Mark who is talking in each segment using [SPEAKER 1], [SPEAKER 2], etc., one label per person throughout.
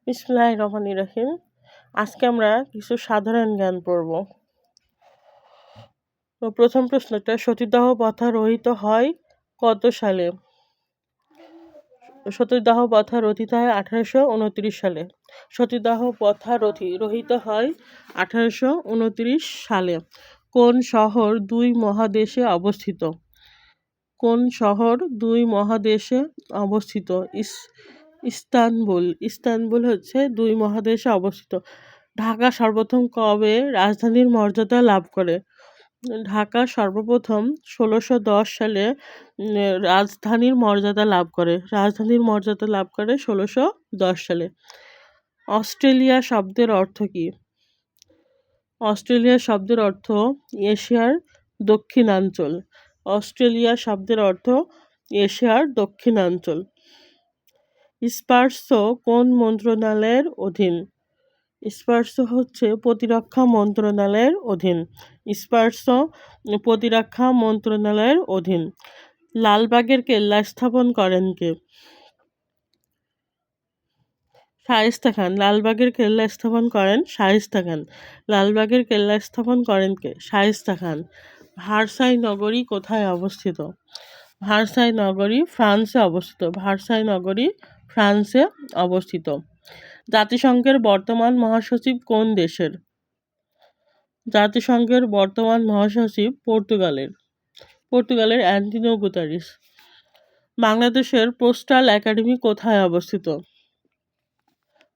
[SPEAKER 1] বিসমিল্লাহির রহমানির রহিম। আজকে আমরা কিছু সাধারণ জ্ঞান পড়ব। তো প্রথম প্রশ্নটা, সতীদাহ প্রথা রহিত হয় কত সালে? সতীদাহ প্রথা রহিত হয় 1829 সালে। সতীদাহ প্রথা রহিত হয় 1829 সালে। কোন শহর দুই মহাদেশে অবস্থিত? কোন শহর দুই মহাদেশে অবস্থিত? ইস্তানবুল। ইস্তানবুল হচ্ছে দুই মহাদেশে অবস্থিত। ঢাকা সর্বপ্রথম কবে রাজধানীর মর্যাদা লাভ করে? ঢাকা সর্বপ্রথম 1610 সালে রাজধানীর মর্যাদা লাভ করে। রাজধানীর মর্যাদা লাভ করে 1610 সালে। অস্ট্রেলিয়া শব্দের অর্থ কী? অস্ট্রেলিয়া শব্দের অর্থ এশিয়ার দক্ষিণাঞ্চল। অস্ট্রেলিয়া শব্দের অর্থ এশিয়ার দক্ষিণাঞ্চল। স্পার্শ কোন মন্ত্রণালয়ের অধীন? স্পার্শ হচ্ছে প্রতিরক্ষা মন্ত্রণালয়ের অধীন। স্পার্শ প্রতিরক্ষা মন্ত্রণালয়ের অধীন। লালবাগের কেল্লা স্থাপন করেন কে? শায়েস্তা খান। লালবাগের কেল্লা স্থাপন করেন শায়েস্তা খান। লালবাগের কেল্লা স্থাপন করেন কে? শায়েস্তা খান। ভার্সাই নগরী কোথায় অবস্থিত? ভার্সাই নগরী ফ্রান্সে অবস্থিত। ভার্সাই নগরী ফ্রান্সে অবস্থিত। জাতিসংঘের বর্তমান মহাসচিব কোন দেশের? জাতিসংঘের বর্তমান মহাসচিব পর্তুগালের। পর্তুগালের অ্যান্টোনিও গুতেরেস। বাংলাদেশের পোস্টাল একাডেমি কোথায় অবস্থিত?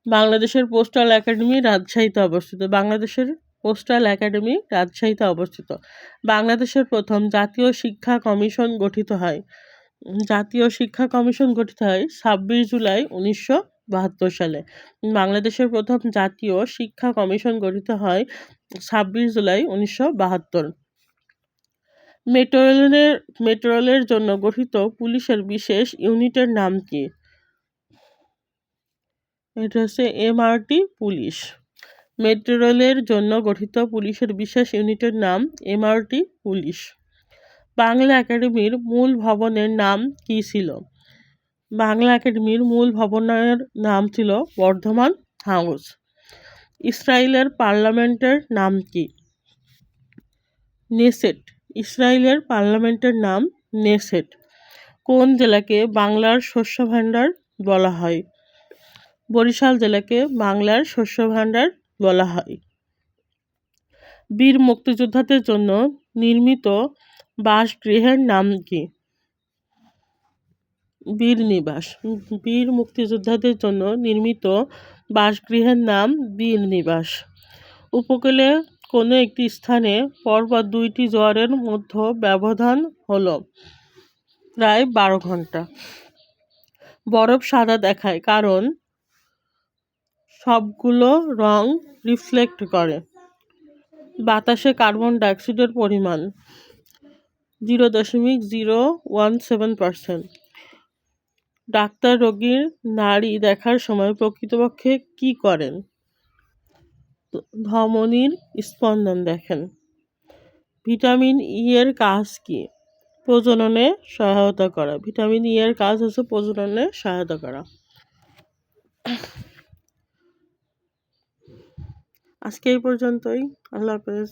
[SPEAKER 1] বাংলাদেশের পোস্টাল একাডেমি রাজশাহীতে অবস্থিত। বাংলাদেশের পোস্টাল একাডেমি রাজশাহীতে অবস্থিত। বাংলাদেশের প্রথম জাতীয় শিক্ষা কমিশন গঠিত হয়। জাতীয় শিক্ষা কমিশন গঠিত হয় 26 জুলাই 1972 সালে। বাংলাদেশের প্রথম জাতীয় শিক্ষা কমিশন গঠিত হয় 26 জুলাই 1972। মেট্রো রেলের জন্য গঠিত পুলিশের বিশেষ ইউনিটের নাম কি? এটা হচ্ছে এমআরটি পুলিশ। মেট্রো রেলের জন্য গঠিত পুলিশের বিশেষ ইউনিটের নাম এমআরটি পুলিশ। বাংলা একাডেমির মূল ভবনের নাম কি ছিল? বাংলা একাডেমির মূল ভবনের নাম ছিল বর্ধমান হাউস। ইসরায়েলের পার্লামেন্টের নাম কি? নেসেট। ইসরায়েলের পার্লামেন্টের নাম নেসেট। কোন জেলাকে বাংলার শস্য ভাণ্ডার বলা হয়? বরিশাল জেলাকে বাংলার শস্য ভাণ্ডার বলা হয়। বীর মুক্তিযোদ্ধাদের জন্য নির্মিত বাসগৃহের নাম কি? বীর নিবাস। বীর মুক্তিযোদ্ধাদের জন্য নির্মিত বাসগৃহের নাম বীর নিবাস। উপকূলে কোনো একটি স্থানে পরপর দুইটি জোয়ারের মধ্যে ব্যবধান হলো প্রায় 12 ঘন্টা। বরফ সাদা দেখায় কারণ সবগুলো রং রিফ্লেক্ট করে। বাতাসে কার্বন ডাইঅক্সাইডের পরিমাণ 0.017%। ডাক্তার রোগীর নাড়ি দেখার সময় প্রকৃতপক্ষে কি করেন? ধমনীর স্পন্দন দেখেন। ভিটামিন ই এর কাজ কি? প্রজননে সহায়তা করা। ভিটামিন ই এর কাজ হচ্ছে প্রজননে সহায়তা করা। আজকে এই পর্যন্তই। আল্লাহ হাফেজ।